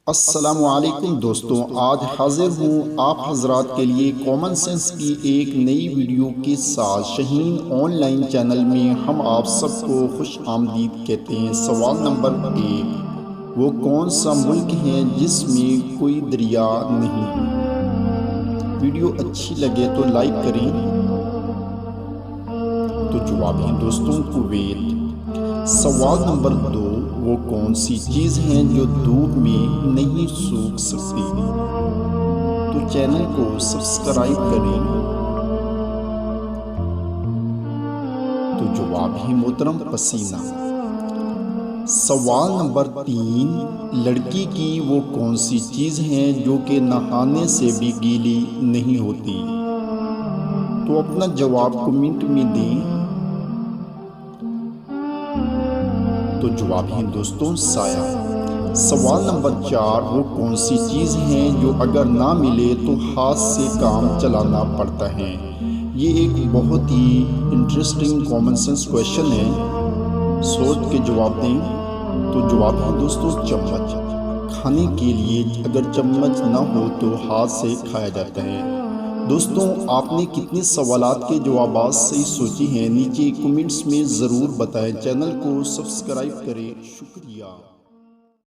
السلام علیکم دوستوں، آج حاضر ہوں آپ حضرات کے لیے کامن سینس کی ایک نئی ویڈیو کے ساتھ۔ شہین آن لائن چینل میں ہم آپ سب کو خوش آمدید کہتے ہیں۔ سوال نمبر 1، وہ کون سا ملک ہے جس میں کوئی دریا نہیں؟ ویڈیو اچھی لگے تو لائک کریں۔ تو جواب ہے دوستوں کویت۔ سوال نمبر 2، وہ کون سی چیز ہیں جو دھوپ میں نہیں سوکھ سکتی؟ تو چینل کو سبسکرائب کریں۔ تو جواب ہے محترم پسینہ۔ سوال نمبر 3، لڑکی کی وہ کون سی چیز ہے جو کہ نہانے سے بھی گیلی نہیں ہوتی؟ تو اپنا جواب کمنٹ میں دیں۔ تو جواب ہے دوستوں سایہ۔ سوال نمبر 4، وہ کون سی چیز ہے جو اگر نہ ملے تو ہاتھ سے کام چلانا پڑتا ہے؟ یہ ایک بہت ہی انٹرسٹنگ کامن سینس کویشچن ہے، سوچ کے جواب دیں۔ تو جواب ہے دوستوں چمچ۔ کھانے کے لیے اگر چمچ نہ ہو تو ہاتھ سے کھایا جاتا ہے۔ دوستوں، آپ نے کتنے سوالات کے جوابات صحیح سوچے ہیں نیچے کمنٹس میں ضرور بتائیں۔ چینل کو سبسکرائب کریں۔ شکریہ۔